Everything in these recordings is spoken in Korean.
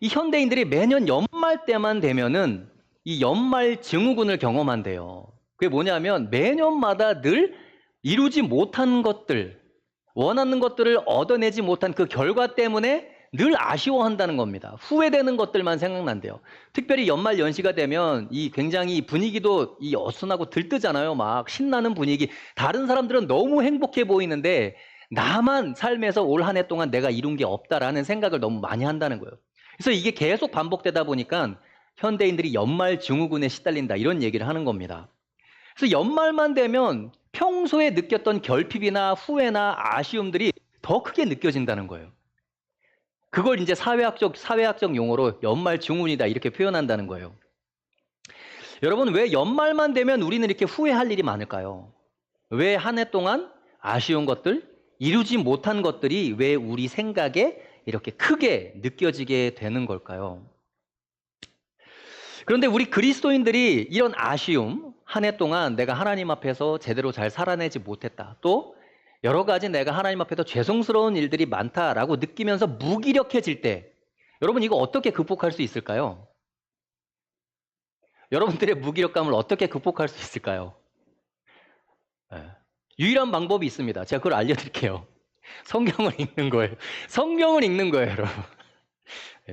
이 현대인들이 매년 연말 때만 되면은 이 연말 증후군을 경험한대요. 그게 뭐냐면 매년마다 늘 이루지 못한 것들, 원하는 것들을 얻어내지 못한 그 결과 때문에 늘 아쉬워한다는 겁니다. 후회되는 것들만 생각난대요. 특별히 연말 연시가 되면 이 굉장히 분위기도 이 어수선하고 들뜨잖아요. 막 신나는 분위기. 다른 사람들은 너무 행복해 보이는데 나만 삶에서 올 한 해 동안 내가 이룬 게 없다라는 생각을 너무 많이 한다는 거예요. 그래서 이게 계속 반복되다 보니까 현대인들이 연말 증후군에 시달린다 이런 얘기를 하는 겁니다. 그래서 연말만 되면 평소에 느꼈던 결핍이나 후회나 아쉬움들이 더 크게 느껴진다는 거예요. 그걸 이제 사회학적 용어로 연말 증후군이다 이렇게 표현한다는 거예요. 여러분, 왜 연말만 되면 우리는 이렇게 후회할 일이 많을까요? 왜 한 해 동안 아쉬운 것들, 이루지 못한 것들이 왜 우리 생각에 이렇게 크게 느껴지게 되는 걸까요? 그런데 우리 그리스도인들이 이런 아쉬움, 한 해 동안 내가 하나님 앞에서 제대로 잘 살아내지 못했다. 또 여러 가지 내가 하나님 앞에서 죄송스러운 일들이 많다라고 느끼면서 무기력해질 때 여러분 이거 어떻게 극복할 수 있을까요? 여러분들의 무기력감을 어떻게 극복할 수 있을까요? 유일한 방법이 있습니다. 제가 그걸 알려드릴게요. 성경을 읽는 거예요. 성경을 읽는 거예요, 여러분.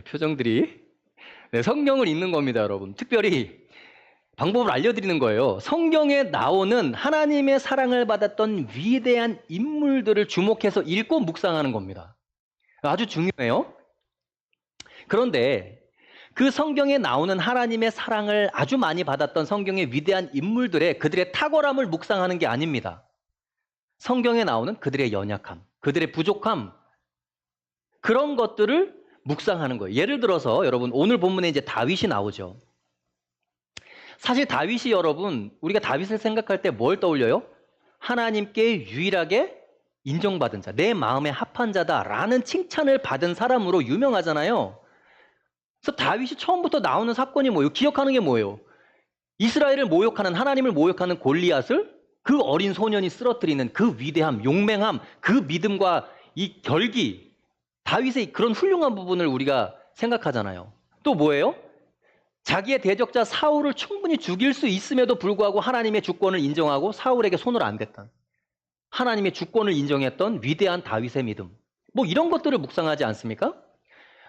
표정들이. 성경을 읽는 겁니다, 여러분. 특별히 방법을 알려드리는 거예요. 성경에 나오는 하나님의 사랑을 받았던 위대한 인물들을 주목해서 읽고 묵상하는 겁니다. 아주 중요해요. 그런데 그 성경에 나오는 하나님의 사랑을 아주 많이 받았던 성경의 위대한 인물들의 그들의 탁월함을 묵상하는 게 아닙니다. 성경에 나오는 그들의 연약함, 그들의 부족함, 그런 것들을 묵상하는 거예요. 예를 들어서 여러분 오늘 본문에 이제 다윗이 나오죠. 사실 다윗이 여러분 우리가 다윗을 생각할 때 뭘 떠올려요? 하나님께 유일하게 인정받은 자, 내 마음에 합한 자다라는 칭찬을 받은 사람으로 유명하잖아요. 그래서 다윗이 처음부터 나오는 사건이 뭐예요? 기억하는 게 뭐예요? 이스라엘을 모욕하는, 하나님을 모욕하는 골리앗을 그 어린 소년이 쓰러뜨리는 그 위대함, 용맹함, 그 믿음과 이 결기, 다윗의 그런 훌륭한 부분을 우리가 생각하잖아요. 또 뭐예요? 자기의 대적자 사울을 충분히 죽일 수 있음에도 불구하고 하나님의 주권을 인정하고 사울에게 손을 안 댔던, 하나님의 주권을 인정했던 위대한 다윗의 믿음. 뭐 이런 것들을 묵상하지 않습니까?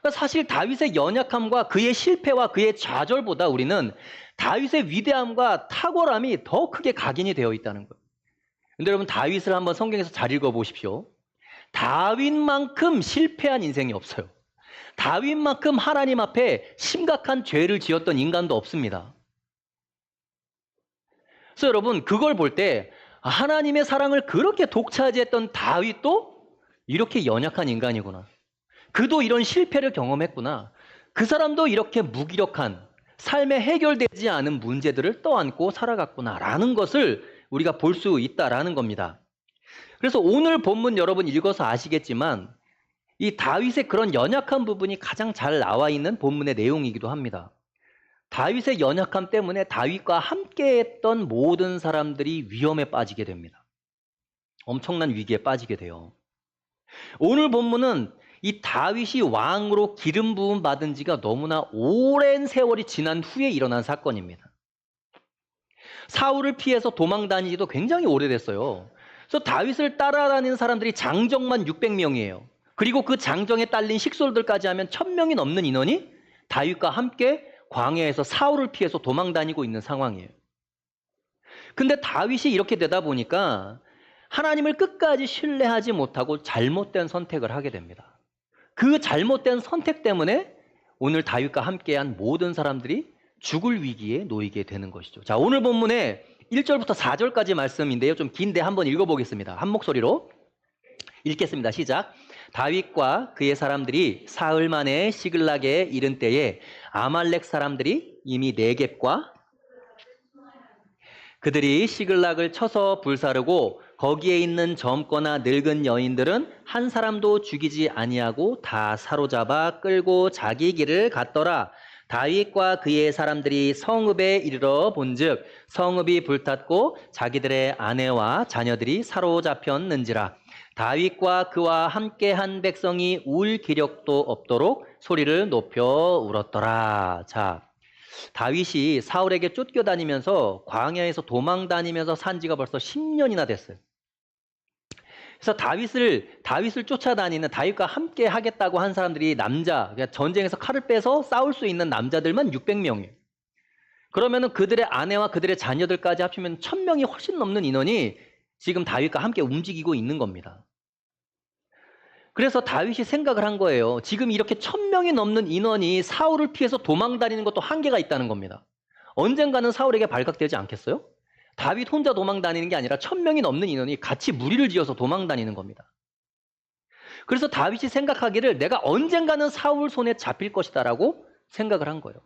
그러니까 사실 다윗의 연약함과 그의 실패와 그의 좌절보다 우리는 다윗의 위대함과 탁월함이 더 크게 각인이 되어 있다는 거예요. 근데 여러분 다윗을 한번 성경에서 잘 읽어보십시오. 다윗만큼 실패한 인생이 없어요. 다윗만큼 하나님 앞에 심각한 죄를 지었던 인간도 없습니다. 그래서 여러분 그걸 볼 때 하나님의 사랑을 그렇게 독차지했던 다윗도 이렇게 연약한 인간이구나. 그도 이런 실패를 경험했구나. 그 사람도 이렇게 무기력한 삶에 해결되지 않은 문제들을 떠안고 살아갔구나라는 것을 우리가 볼 수 있다라는 겁니다. 그래서 오늘 본문 여러분 읽어서 아시겠지만 이 다윗의 그런 연약한 부분이 가장 잘 나와 있는 본문의 내용이기도 합니다. 다윗의 연약함 때문에 다윗과 함께했던 모든 사람들이 위험에 빠지게 됩니다. 엄청난 위기에 빠지게 돼요. 오늘 본문은 이 다윗이 왕으로 기름 부음 받은 지가 너무나 오랜 세월이 지난 후에 일어난 사건입니다. 사울을 피해서 도망 다니지도 굉장히 오래됐어요. 그래서 다윗을 따라다니는 사람들이 장정만 600명이에요. 그리고 그 장정에 딸린 식솔들까지 하면 1000명이 넘는 인원이 다윗과 함께 광야에서 사울을 피해서 도망 다니고 있는 상황이에요. 근데 다윗이 이렇게 되다 보니까 하나님을 끝까지 신뢰하지 못하고 잘못된 선택을 하게 됩니다. 그 잘못된 선택 때문에 오늘 다윗과 함께한 모든 사람들이 죽을 위기에 놓이게 되는 것이죠. 자, 오늘 본문에 1절부터 4절까지 말씀인데요. 좀 긴데 한번 읽어보겠습니다. 한 목소리로 읽겠습니다. 시작. 다윗과 그의 사람들이 사흘 만에 시글락에 이른 때에 아말렉 사람들이 이미 네겝과 그들이 시글락을 쳐서 불사르고 거기에 있는 젊거나 늙은 여인들은 한 사람도 죽이지 아니하고 다 사로잡아 끌고 자기 길을 갔더라. 다윗과 그의 사람들이 성읍에 이르러 본즉 성읍이 불탔고 자기들의 아내와 자녀들이 사로잡혔는지라. 다윗과 그와 함께한 백성이 울 기력도 없도록 소리를 높여 울었더라. 자, 다윗이 사울에게 쫓겨다니면서 광야에서 도망 다니면서 산 지가 벌써 10년이나 됐어요. 그래서 다윗을 쫓아다니는 다윗과 함께 하겠다고 한 사람들이 그러니까 전쟁에서 칼을 빼서 싸울 수 있는 남자들만 600명이에요. 그러면은 그들의 아내와 그들의 자녀들까지 합치면 1000명이 훨씬 넘는 인원이 지금 다윗과 함께 움직이고 있는 겁니다. 그래서 다윗이 생각을 한 거예요. 지금 이렇게 1000명이 넘는 인원이 사울을 피해서 도망 다니는 것도 한계가 있다는 겁니다. 언젠가는 사울에게 발각되지 않겠어요? 다윗 혼자 도망 다니는 게 아니라 1000명이 넘는 인원이 같이 무리를 지어서 도망 다니는 겁니다. 그래서 다윗이 생각하기를 내가 언젠가는 사울 손에 잡힐 것이다라고 생각을 한 거예요.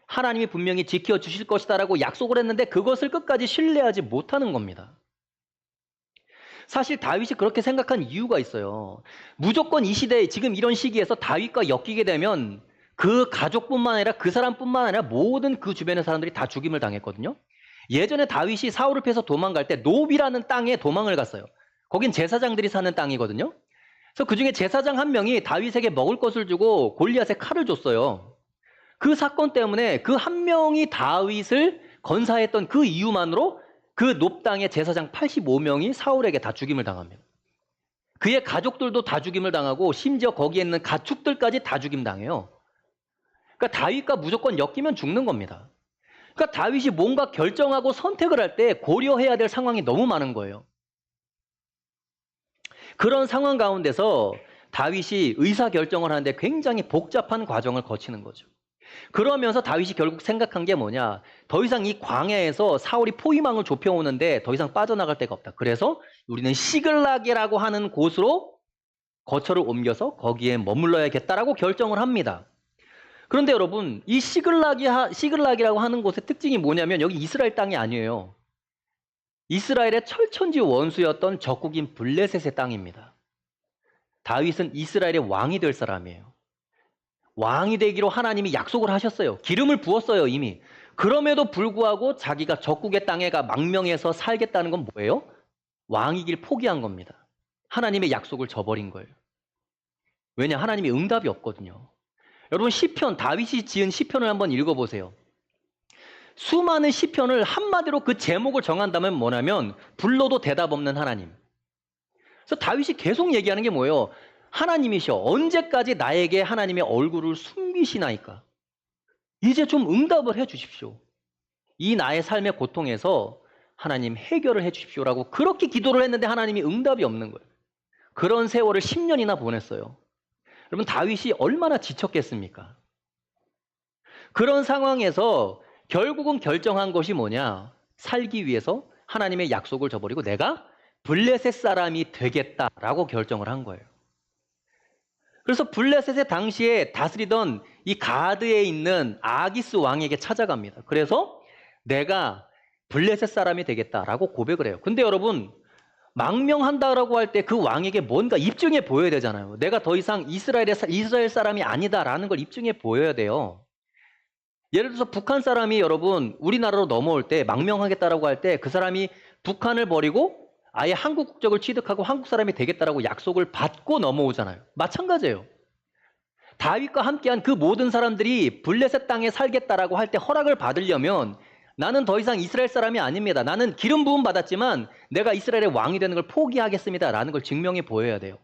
하나님이 분명히 지켜주실 것이다라고 약속을 했는데 그것을 끝까지 신뢰하지 못하는 겁니다. 사실 다윗이 그렇게 생각한 이유가 있어요. 무조건 이 시대에 지금 이런 시기에서 다윗과 엮이게 되면 그 가족뿐만 아니라 그 사람뿐만 아니라 모든 그 주변의 사람들이 다 죽임을 당했거든요. 예전에 다윗이 사울을 피해서 도망갈 때 노비라는 땅에 도망을 갔어요. 거긴 제사장들이 사는 땅이거든요. 그래서 그중에 제사장 한 명이 다윗에게 먹을 것을 주고 골리앗에 칼을 줬어요. 그 사건 때문에 그 한 명이 다윗을 건사했던 그 이유만으로 그 높당의 제사장 85명이 사울에게 다 죽임을 당합니다. 그의 가족들도 다 죽임을 당하고 심지어 거기에 있는 가축들까지 다 죽임 당해요. 그러니까 다윗과 무조건 엮이면 죽는 겁니다. 그러니까 다윗이 뭔가 결정하고 선택을 할 때 고려해야 될 상황이 너무 많은 거예요. 그런 상황 가운데서 다윗이 의사결정을 하는데 굉장히 복잡한 과정을 거치는 거죠. 그러면서 다윗이 결국 생각한 게 뭐냐. 더 이상 이 광야에서 사울이 포위망을 좁혀오는데 더 이상 빠져나갈 데가 없다. 그래서 우리는 시글락이라고 하는 곳으로 거처를 옮겨서 거기에 머물러야겠다라고 결정을 합니다. 그런데 여러분, 이 시글락이라고 하는 곳의 특징이 뭐냐면 여기 이스라엘 땅이 아니에요. 이스라엘의 철천지 원수였던 적국인 블레셋의 땅입니다. 다윗은 이스라엘의 왕이 될 사람이에요. 왕이 되기로 하나님이 약속을 하셨어요. 기름을 부었어요, 이미. 그럼에도 불구하고 자기가 적국의 땅에 가 망명해서 살겠다는 건 뭐예요? 왕이길 포기한 겁니다. 하나님의 약속을 저버린 거예요. 왜냐? 하나님이 응답이 없거든요. 여러분, 시편, 다윗이 지은 시편을 한번 읽어보세요. 수많은 시편을 한마디로 그 제목을 정한다면 뭐냐면 불러도 대답 없는 하나님. 그래서 다윗이 계속 얘기하는 게 뭐예요? 하나님이셔. 언제까지 나에게 하나님의 얼굴을 숨기시나이까? 이제 좀 응답을 해 주십시오. 이 나의 삶의 고통에서 하나님 해결을 해 주십시오라고 그렇게 기도를 했는데 하나님이 응답이 없는 거예요. 그런 세월을 10년이나 보냈어요. 여러분, 다윗이 얼마나 지쳤겠습니까? 그런 상황에서 결국은 결정한 것이 뭐냐? 살기 위해서 하나님의 약속을 저버리고 내가 블레셋 사람이 되겠다라고 결정을 한 거예요. 그래서 블레셋의 당시에 다스리던 이 가드에 있는 아기스 왕에게 찾아갑니다. 그래서 내가 블레셋 사람이 되겠다라고 고백을 해요. 근데 여러분, 망명한다라고 할 때 그 왕에게 뭔가 입증해 보여야 되잖아요. 내가 더 이상 이스라엘 사람이 아니다라는 걸 입증해 보여야 돼요. 예를 들어서 북한 사람이 여러분 우리나라로 넘어올 때 망명하겠다라고 할 때 그 사람이 북한을 버리고 아예 한국 국적을 취득하고 한국 사람이 되겠다라고 약속을 받고 넘어오잖아요. 마찬가지예요. 다윗과 함께한 그 모든 사람들이 블레셋 땅에 살겠다라고 할 때 허락을 받으려면 나는 더 이상 이스라엘 사람이 아닙니다. 나는 기름 부음 받았지만 내가 이스라엘의 왕이 되는 걸 포기하겠습니다라는 걸 증명해 보여야 돼요.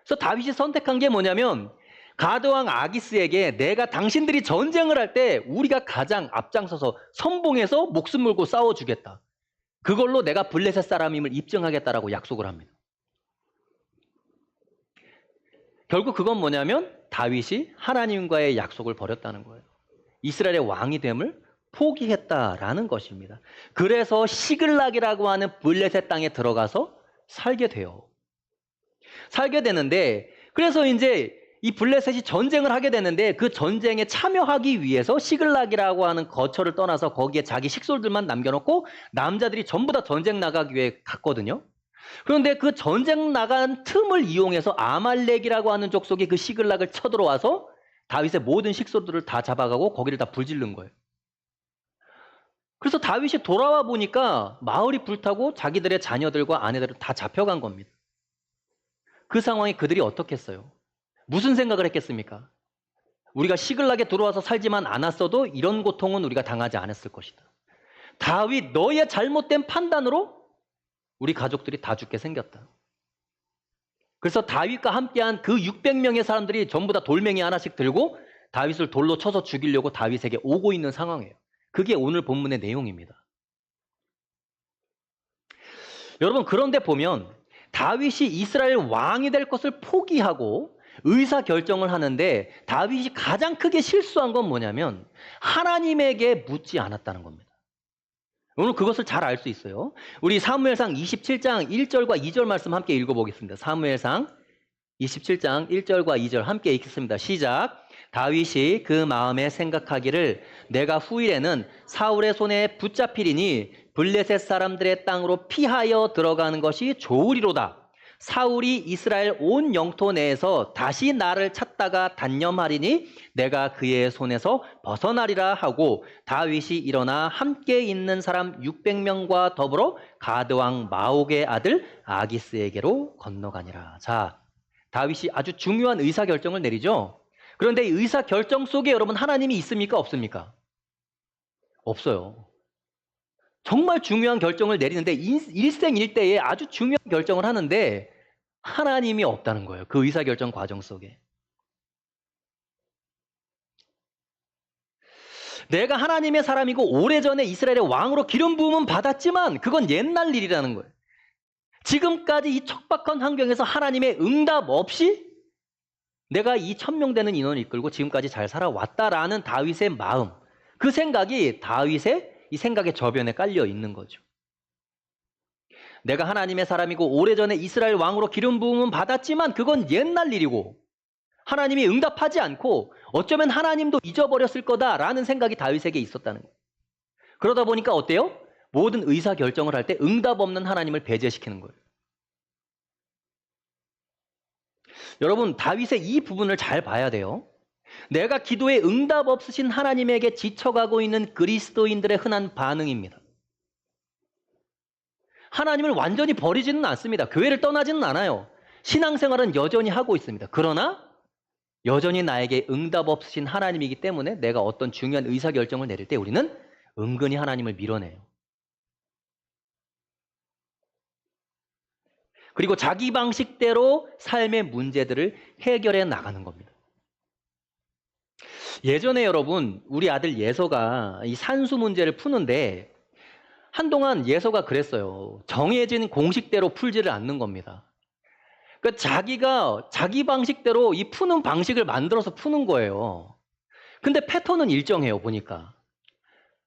그래서 다윗이 선택한 게 뭐냐면 가드왕 아기스에게 내가 당신들이 전쟁을 할 때 우리가 가장 앞장서서 선봉해서 목숨 걸고 싸워주겠다. 그걸로 내가 블레셋 사람임을 입증하겠다라고 약속을 합니다. 결국 그건 뭐냐면 다윗이 하나님과의 약속을 버렸다는 거예요. 이스라엘의 왕이 됨을 포기했다라는 것입니다. 그래서 시글락이라고 하는 블레셋 땅에 들어가서 살게 돼요. 살게 되는데 그래서 이제 이 블레셋이 전쟁을 하게 되는데 그 전쟁에 참여하기 위해서 시글락이라고 하는 거처를 떠나서 거기에 자기 식솔들만 남겨놓고 남자들이 전부 다 전쟁 나가기 위해 갔거든요. 그런데 그 전쟁 나간 틈을 이용해서 아말렉이라고 하는 족속이 그 시글락을 쳐들어와서 다윗의 모든 식솔들을 다 잡아가고 거기를 다 불질른 거예요. 그래서 다윗이 돌아와 보니까 마을이 불타고 자기들의 자녀들과 아내들을 다 잡혀간 겁니다. 그 상황에 그들이 어떻게 했어요? 무슨 생각을 했겠습니까? 우리가 시글락에 들어와서 살지만 않았어도 이런 고통은 우리가 당하지 않았을 것이다. 다윗, 너의 잘못된 판단으로 우리 가족들이 다 죽게 생겼다. 그래서 다윗과 함께한 그 600명의 사람들이 전부 다 돌멩이 하나씩 들고 다윗을 돌로 쳐서 죽이려고 다윗에게 오고 있는 상황이에요. 그게 오늘 본문의 내용입니다. 여러분, 그런데 보면 다윗이 이스라엘 왕이 될 것을 포기하고 의사결정을 하는데 다윗이 가장 크게 실수한 건 뭐냐면 하나님에게 묻지 않았다는 겁니다. 오늘 그것을 잘 알 수 있어요. 우리 사무엘상 27장 1절과 2절 말씀 함께 읽어보겠습니다. 사무엘상 27장 1절과 2절 함께 읽겠습니다. 시작. 다윗이 그 마음에 생각하기를 내가 후일에는 사울의 손에 붙잡히리니 블레셋 사람들의 땅으로 피하여 들어가는 것이 좋으리로다. 사울이 이스라엘 온 영토 내에서 다시 나를 찾다가 단념하리니 내가 그의 손에서 벗어나리라 하고 다윗이 일어나 함께 있는 사람 600명과 더불어 가드왕 마옥의 아들 아기스에게로 건너가니라. 자, 다윗이 아주 중요한 의사결정을 내리죠. 그런데 이 의사결정 속에 여러분 하나님이 있습니까? 없습니까? 없어요. 정말 중요한 결정을 내리는데 일생일대에 아주 중요한 결정을 하는데 하나님이 없다는 거예요. 그 의사결정 과정 속에. 내가 하나님의 사람이고 오래전에 이스라엘의 왕으로 기름 부음은 받았지만 그건 옛날 일이라는 거예요. 지금까지 이 척박한 환경에서 하나님의 응답 없이 내가 이 1000명 되는 인원을 이끌고 지금까지 잘 살아왔다라는 다윗의 마음, 그 생각이 다윗의 이 생각의 저변에 깔려 있는 거죠. 내가 하나님의 사람이고 오래전에 이스라엘 왕으로 기름 부음은 받았지만 그건 옛날 일이고 하나님이 응답하지 않고 어쩌면 하나님도 잊어버렸을 거다라는 생각이 다윗에게 있었다는 거예요. 그러다 보니까 어때요? 모든 의사결정을 할 때 응답 없는 하나님을 배제시키는 거예요. 여러분, 다윗의 이 부분을 잘 봐야 돼요. 내가 기도에 응답 없으신 하나님에게 지쳐가고 있는 그리스도인들의 흔한 반응입니다. 하나님을 완전히 버리지는 않습니다. 교회를 떠나지는 않아요. 신앙생활은 여전히 하고 있습니다. 그러나 여전히 나에게 응답 없으신 하나님이기 때문에 내가 어떤 중요한 의사결정을 내릴 때 우리는 은근히 하나님을 밀어내요. 그리고 자기 방식대로 삶의 문제들을 해결해 나가는 겁니다. 예전에 여러분, 우리 아들 예서가 이 산수 문제를 푸는데 한동안 예서가 그랬어요. 정해진 공식대로 풀지를 않는 겁니다. 그러니까 자기가 자기 방식대로 이 푸는 방식을 만들어서 푸는 거예요. 근데 패턴은 일정해요, 보니까.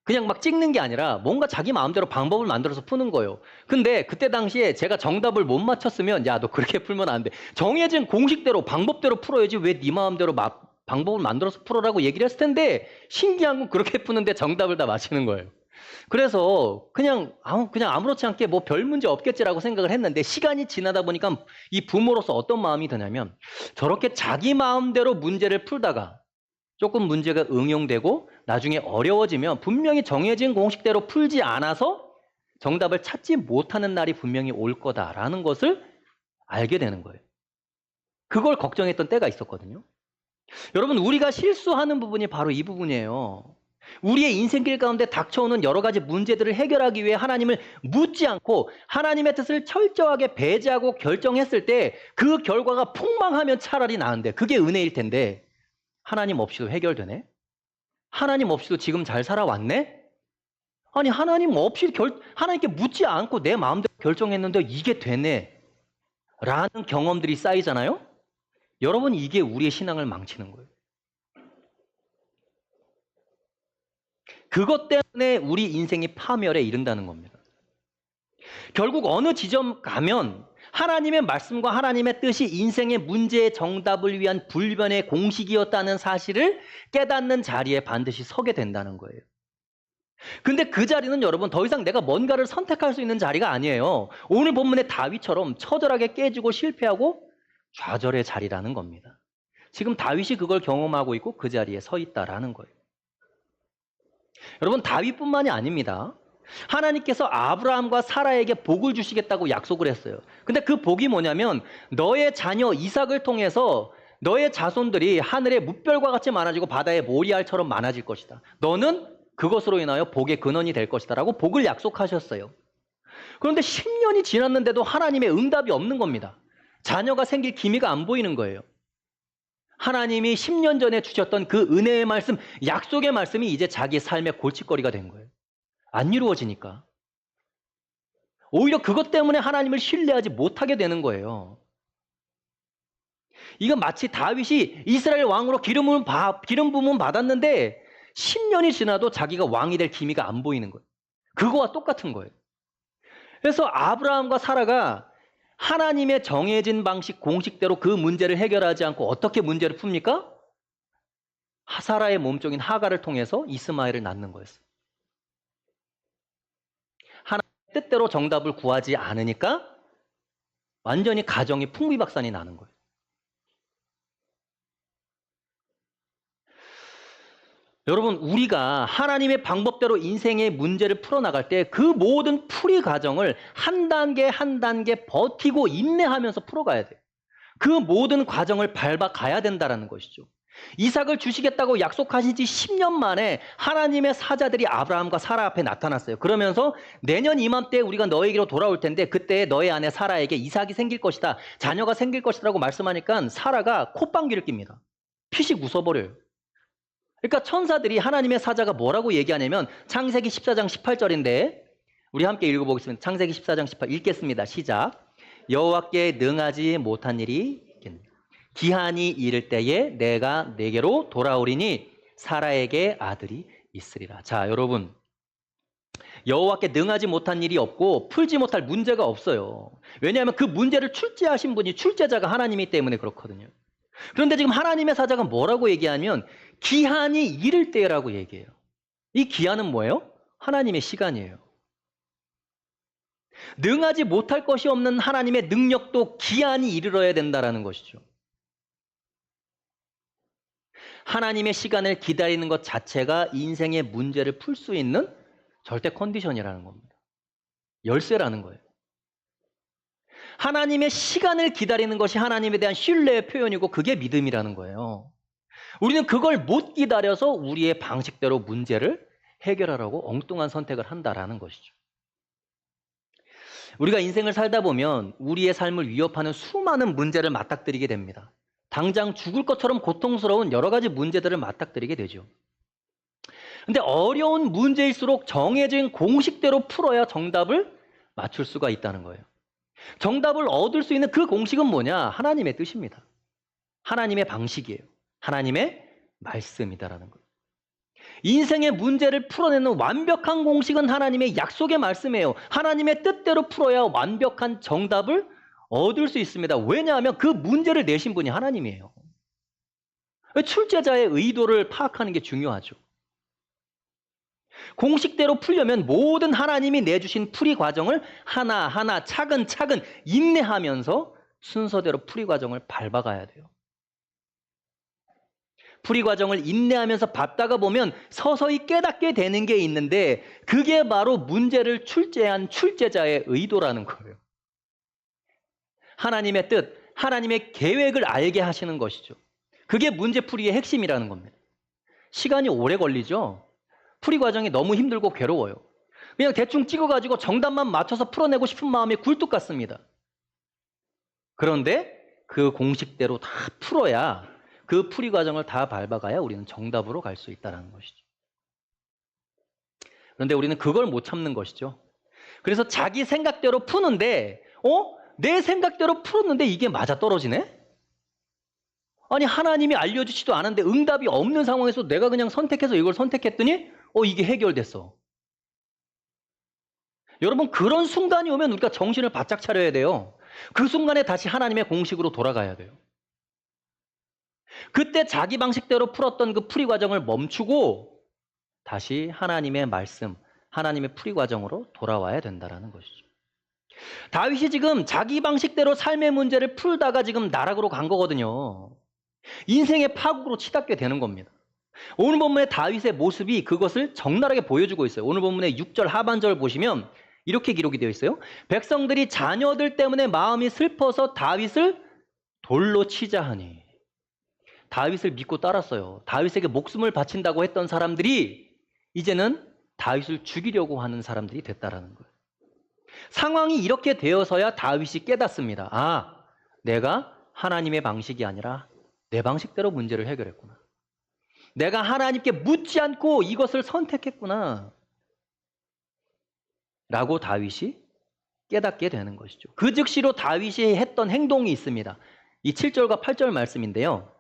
그냥 막 찍는 게 아니라 뭔가 자기 마음대로 방법을 만들어서 푸는 거예요. 근데 그때 당시에 제가 정답을 못 맞췄으면 야, 너 그렇게 풀면 안 돼. 정해진 공식대로 방법대로 풀어야지 왜 네 마음대로 방법을 만들어서 풀어라고 얘기를 했을 텐데 신기한 건 그렇게 푸는데 정답을 다 맞히는 거예요. 그래서 그냥 아무렇지 않게 뭐 별 문제 없겠지라고 생각을 했는데 시간이 지나다 보니까 이 부모로서 어떤 마음이 드냐면 저렇게 자기 마음대로 문제를 풀다가 조금 문제가 응용되고 나중에 어려워지면 분명히 정해진 공식대로 풀지 않아서 정답을 찾지 못하는 날이 분명히 올 거다라는 것을 알게 되는 거예요. 그걸 걱정했던 때가 있었거든요. 여러분, 우리가 실수하는 부분이 바로 이 부분이에요. 우리의 인생길 가운데 닥쳐오는 여러 가지 문제들을 해결하기 위해 하나님을 묻지 않고 하나님의 뜻을 철저하게 배제하고 결정했을 때 그 결과가 폭망하면 차라리 나은데 그게 은혜일 텐데 하나님 없이도 해결되네? 하나님 없이도 지금 잘 살아왔네? 아니, 하나님 없이 하나님께 묻지 않고 내 마음대로 결정했는데 이게 되네? 라는 경험들이 쌓이잖아요? 여러분, 이게 우리의 신앙을 망치는 거예요. 그것 때문에 우리 인생이 파멸에 이른다는 겁니다. 결국 어느 지점 가면 하나님의 말씀과 하나님의 뜻이 인생의 문제의 정답을 위한 불변의 공식이었다는 사실을 깨닫는 자리에 반드시 서게 된다는 거예요. 근데 그 자리는 여러분 더 이상 내가 뭔가를 선택할 수 있는 자리가 아니에요. 오늘 본문의 다윗처럼 처절하게 깨지고 실패하고 좌절의 자리라는 겁니다. 지금 다윗이 그걸 경험하고 있고 그 자리에 서 있다라는 거예요. 여러분, 다윗뿐만이 아닙니다. 하나님께서 아브라함과 사라에게 복을 주시겠다고 약속을 했어요. 근데 그 복이 뭐냐면 너의 자녀 이삭을 통해서 너의 자손들이 하늘의 무별과 같이 많아지고 바다의 모리알처럼 많아질 것이다. 너는 그것으로 인하여 복의 근원이 될 것이다 라고 복을 약속하셨어요. 그런데 10년이 지났는데도 하나님의 응답이 없는 겁니다. 자녀가 생길 기미가 안 보이는 거예요. 하나님이 10년 전에 주셨던 그 은혜의 말씀, 약속의 말씀이 이제 자기 삶의 골칫거리가 된 거예요. 안 이루어지니까. 오히려 그것 때문에 하나님을 신뢰하지 못하게 되는 거예요. 이건 마치 다윗이 이스라엘 왕으로 기름 부음 받았는데 10년이 지나도 자기가 왕이 될 기미가 안 보이는 거예요. 그거와 똑같은 거예요. 그래서 아브라함과 사라가 하나님의 정해진 방식, 공식대로 그 문제를 해결하지 않고 어떻게 문제를 풉니까? 사라의 몸종인 하갈을 통해서 이스마엘을 낳는 거였어요. 하나님의 뜻대로 정답을 구하지 않으니까 완전히 가정이 풍비박산이 나는 거예요. 여러분, 우리가 하나님의 방법대로 인생의 문제를 풀어나갈 때 그 모든 풀이 과정을 한 단계 한 단계 버티고 인내하면서 풀어가야 돼요. 그 모든 과정을 밟아가야 된다는 것이죠. 이삭을 주시겠다고 약속하신 지 10년 만에 하나님의 사자들이 아브라함과 사라 앞에 나타났어요. 그러면서 내년 이맘때 우리가 너에게로 돌아올 텐데 그때 너의 아내 사라에게 이삭이 생길 것이다, 자녀가 생길 것이다 라고 말씀하니까 사라가 콧방귀를 낍니다. 피식 웃어버려요. 그러니까 천사들이 하나님의 사자가 뭐라고 얘기하냐면 창세기 14장 18절인데 우리 함께 읽어보겠습니다. 창세기 14장 18 읽겠습니다. 시작. 여호와께 능하지 못한 일이 있겠느냐. 기한이 이를 때에 내가 내게로 돌아오리니 사라에게 아들이 있으리라. 자, 여러분, 여호와께 능하지 못한 일이 없고 풀지 못할 문제가 없어요. 왜냐하면 그 문제를 출제하신 분이 출제자가 하나님이기 때문에 그렇거든요. 그런데 지금 하나님의 사자가 뭐라고 얘기하면 기한이 이를 때라고 얘기해요. 이 기한은 뭐예요? 하나님의 시간이에요. 능하지 못할 것이 없는 하나님의 능력도 기한이 이르러야 된다는 것이죠. 하나님의 시간을 기다리는 것 자체가 인생의 문제를 풀 수 있는 절대 컨디션이라는 겁니다. 열쇠라는 거예요. 하나님의 시간을 기다리는 것이 하나님에 대한 신뢰의 표현이고 그게 믿음이라는 거예요. 우리는 그걸 못 기다려서 우리의 방식대로 문제를 해결하라고 엉뚱한 선택을 한다라는 것이죠. 우리가 인생을 살다 보면 우리의 삶을 위협하는 수많은 문제를 맞닥뜨리게 됩니다. 당장 죽을 것처럼 고통스러운 여러 가지 문제들을 맞닥뜨리게 되죠. 근데 어려운 문제일수록 정해진 공식대로 풀어야 정답을 맞출 수가 있다는 거예요. 정답을 얻을 수 있는 그 공식은 뭐냐? 하나님의 뜻입니다. 하나님의 방식이에요. 하나님의 말씀이다라는 거예요. 인생의 문제를 풀어내는 완벽한 공식은 하나님의 약속의 말씀이에요. 하나님의 뜻대로 풀어야 완벽한 정답을 얻을 수 있습니다. 왜냐하면 그 문제를 내신 분이 하나님이에요. 출제자의 의도를 파악하는 게 중요하죠. 공식대로 풀려면 모든 하나님이 내주신 풀이 과정을 하나하나 차근차근 인내하면서 순서대로 풀이 과정을 밟아가야 돼요. 풀이 과정을 인내하면서 밟다가 보면 서서히 깨닫게 되는 게 있는데 그게 바로 문제를 출제한 출제자의 의도라는 거예요. 하나님의 뜻, 하나님의 계획을 알게 하시는 것이죠. 그게 문제풀이의 핵심이라는 겁니다. 시간이 오래 걸리죠. 풀이 과정이 너무 힘들고 괴로워요. 그냥 대충 찍어가지고 정답만 맞춰서 풀어내고 싶은 마음이 굴뚝 같습니다. 그런데 그 공식대로 다 풀어야 그 풀이 과정을 다 밟아가야 우리는 정답으로 갈 수 있다는 것이죠. 그런데 우리는 그걸 못 참는 것이죠. 그래서 자기 생각대로 푸는데 내 생각대로 풀었는데 이게 맞아떨어지네? 아니 하나님이 알려주지도 않은데 응답이 없는 상황에서 내가 그냥 선택해서 이걸 선택했더니 이게 해결됐어. 여러분 그런 순간이 오면 우리가 정신을 바짝 차려야 돼요. 그 순간에 다시 하나님의 공식으로 돌아가야 돼요. 그때 자기 방식대로 풀었던 그 풀이 과정을 멈추고 다시 하나님의 말씀, 하나님의 풀이 과정으로 돌아와야 된다는 것이죠. 다윗이 지금 자기 방식대로 삶의 문제를 풀다가 지금 나락으로 간 거거든요. 인생의 파국으로 치닫게 되는 겁니다. 오늘 본문의 다윗의 모습이 그것을 적나라하게 보여주고 있어요. 오늘 본문의 6절 하반절 보시면 이렇게 기록이 되어 있어요. 백성들이 자녀들 때문에 마음이 슬퍼서 다윗을 돌로 치자 하니. 다윗을 믿고 따랐어요. 다윗에게 목숨을 바친다고 했던 사람들이 이제는 다윗을 죽이려고 하는 사람들이 됐다라는 거예요. 상황이 이렇게 되어서야 다윗이 깨닫습니다. 아, 내가 하나님의 방식이 아니라 내 방식대로 문제를 해결했구나. 내가 하나님께 묻지 않고 이것을 선택했구나. 라고 다윗이 깨닫게 되는 것이죠. 그 즉시로 다윗이 했던 행동이 있습니다. 이 7절과 8절 말씀인데요.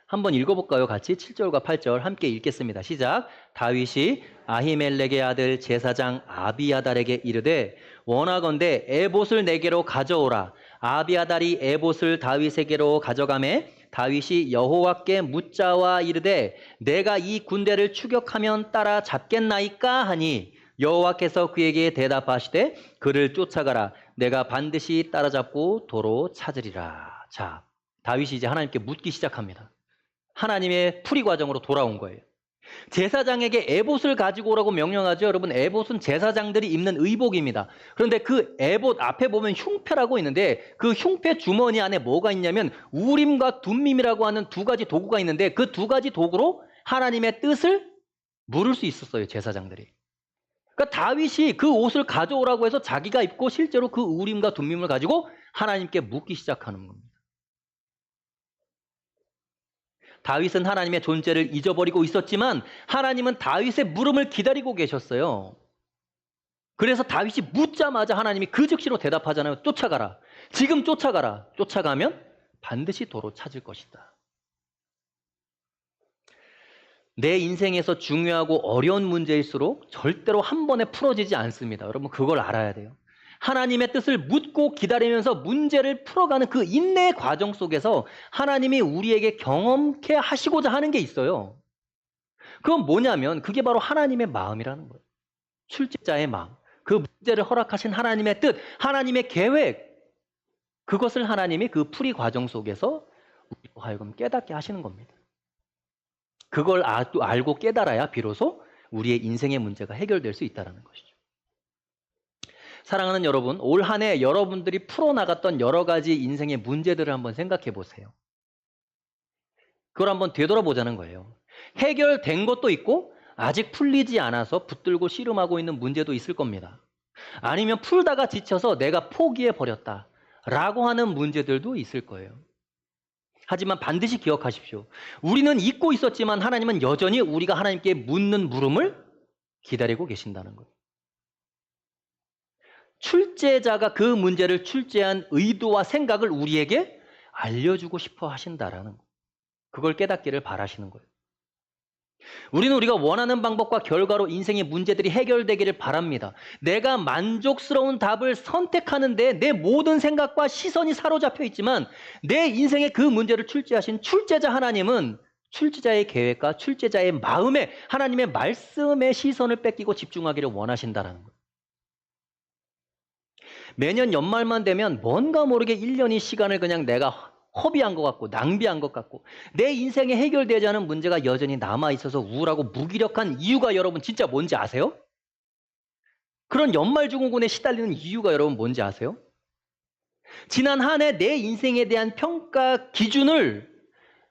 한번 읽어볼까요? 같이 7절과 8절 함께 읽겠습니다. 시작. 다윗이 아히멜렉의 아들 제사장 아비아달에게 이르되 원하건대 에봇을 내게로 가져오라. 아비아달이 에봇을 다윗에게로 가져가매 다윗이 여호와께 묻자와 이르되 내가 이 군대를 추격하면 따라 잡겠나이까 하니 여호와께서 그에게 대답하시되 그를 쫓아가라. 내가 반드시 따라잡고 도로 찾으리라. 자, 다윗이 이제 하나님께 묻기 시작합니다. 하나님의 풀이 과정으로 돌아온 거예요. 제사장에게 에봇을 가지고 오라고 명령하죠. 여러분, 에봇은 제사장들이 입는 의복입니다. 그런데 그 에봇 앞에 보면 흉패라고 있는데 그 흉패 주머니 안에 뭐가 있냐면 우림과 둠밈이라고 하는 두 가지 도구가 있는데 그 두 가지 도구로 하나님의 뜻을 물을 수 있었어요, 제사장들이. 그러니까 다윗이 그 옷을 가져오라고 해서 자기가 입고 실제로 그 우림과 둠밈을 가지고 하나님께 묻기 시작하는 겁니다. 다윗은 하나님의 존재를 잊어버리고 있었지만 하나님은 다윗의 물음을 기다리고 계셨어요. 그래서 다윗이 묻자마자 하나님이 그 즉시로 대답하잖아요. 쫓아가라. 지금 쫓아가라. 쫓아가면 반드시 도로 찾을 것이다. 내 인생에서 중요하고 어려운 문제일수록 절대로 한 번에 풀어지지 않습니다. 여러분, 그걸 알아야 돼요. 하나님의 뜻을 묻고 기다리면서 문제를 풀어가는 그 인내의 과정 속에서 하나님이 우리에게 경험케 하시고자 하는 게 있어요. 그건 뭐냐면 그게 바로 하나님의 마음이라는 거예요. 출제자의 마음. 그 문제를 허락하신 하나님의 뜻, 하나님의 계획. 그것을 하나님이 그 풀이 과정 속에서 우리로 하여금 깨닫게 하시는 겁니다. 그걸 알고 깨달아야 비로소 우리의 인생의 문제가 해결될 수 있다는 것이죠. 사랑하는 여러분, 올 한 해 여러분들이 풀어나갔던 여러 가지 인생의 문제들을 한번 생각해 보세요. 그걸 한번 되돌아보자는 거예요. 해결된 것도 있고 아직 풀리지 않아서 붙들고 씨름하고 있는 문제도 있을 겁니다. 아니면 풀다가 지쳐서 내가 포기해버렸다 라고 하는 문제들도 있을 거예요. 하지만 반드시 기억하십시오. 우리는 잊고 있었지만 하나님은 여전히 우리가 하나님께 묻는 물음을 기다리고 계신다는 거예요. 출제자가 그 문제를 출제한 의도와 생각을 우리에게 알려주고 싶어 하신다라는 거예요. 그걸 깨닫기를 바라시는 거예요. 우리는 우리가 원하는 방법과 결과로 인생의 문제들이 해결되기를 바랍니다. 내가 만족스러운 답을 선택하는데 내 모든 생각과 시선이 사로잡혀 있지만 내 인생의 그 문제를 출제하신 출제자 하나님은 출제자의 계획과 출제자의 마음에 하나님의 말씀에 시선을 뺏기고 집중하기를 원하신다는 거예요. 매년 연말만 되면 뭔가 모르게 1년이 시간을 그냥 내가 허비한 것 같고 낭비한 것 같고 내 인생에 해결되지 않은 문제가 여전히 남아있어서 우울하고 무기력한 이유가 여러분 진짜 뭔지 아세요? 그런 연말증후군에 시달리는 이유가 여러분 뭔지 아세요? 지난 한 해 내 인생에 대한 평가 기준을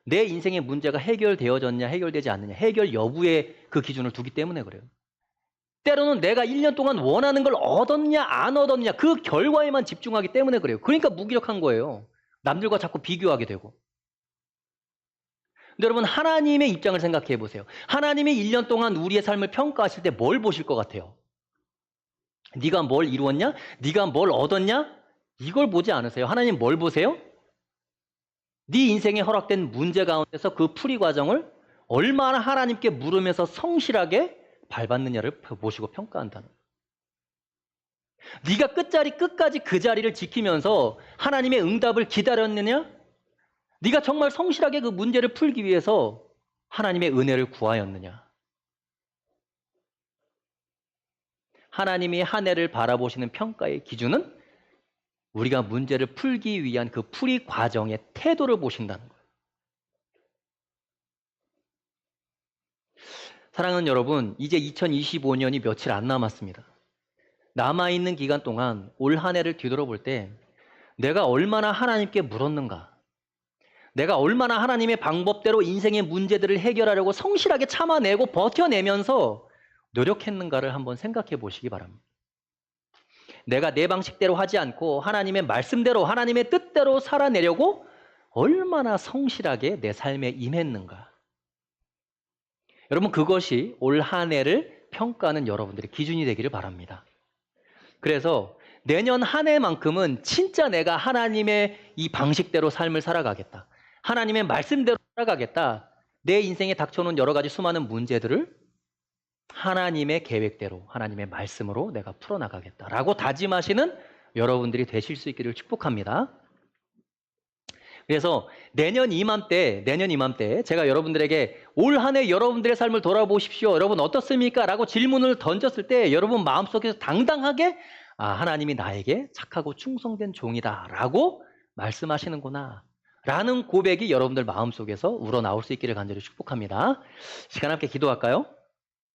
내 인생의 문제가 해결되어졌냐 해결되지 않느냐 해결 여부에 그 기준을 두기 때문에 그래요. 때로는 내가 1년 동안 원하는 걸 얻었냐 안 얻었냐 그 결과에만 집중하기 때문에 그래요. 그러니까 무기력한 거예요. 남들과 자꾸 비교하게 되고. 근데 여러분 하나님의 입장을 생각해 보세요. 하나님이 1년 동안 우리의 삶을 평가하실 때 뭘 보실 것 같아요? 네가 뭘 이루었냐? 네가 뭘 얻었냐? 이걸 보지 않으세요. 하나님 뭘 보세요? 네 인생에 허락된 문제 가운데서 그 풀이 과정을 얼마나 하나님께 물으면서 성실하게 밟았느냐를 보시고 평가한다는 거예요. 네가 끝까지 그 자리를 지키면서 하나님의 응답을 기다렸느냐? 네가 정말 성실하게 그 문제를 풀기 위해서 하나님의 은혜를 구하였느냐? 하나님이 한 해를 바라보시는 평가의 기준은 우리가 문제를 풀기 위한 그 풀이 과정의 태도를 보신다는 거예요. 사랑하는 여러분, 이제 2025년이 며칠 안 남았습니다. 남아있는 기간 동안 올 한 해를 뒤돌아볼 때 내가 얼마나 하나님께 물었는가? 내가 얼마나 하나님의 방법대로 인생의 문제들을 해결하려고 성실하게 참아내고 버텨내면서 노력했는가를 한번 생각해 보시기 바랍니다. 내가 내 방식대로 하지 않고 하나님의 말씀대로 하나님의 뜻대로 살아내려고 얼마나 성실하게 내 삶에 임했는가. 여러분, 그것이 올 한 해를 평가하는 여러분들의 기준이 되기를 바랍니다. 그래서 내년 한 해만큼은 진짜 내가 하나님의 이 방식대로 삶을 살아가겠다. 하나님의 말씀대로 살아가겠다. 내 인생에 닥쳐오는 여러 가지 수많은 문제들을 하나님의 계획대로, 하나님의 말씀으로 내가 풀어나가겠다라고 다짐하시는 여러분들이 되실 수 있기를 축복합니다. 그래서 내년 이맘때 제가 여러분들에게 올 한 해 여러분들의 삶을 돌아보십시오. 여러분 어떻습니까? 라고 질문을 던졌을 때 여러분 마음속에서 당당하게 하나님이 나에게 착하고 충성된 종이다 라고 말씀하시는구나 라는 고백이 여러분들 마음속에서 우러나올 수 있기를 간절히 축복합니다. 시간 함께 기도할까요?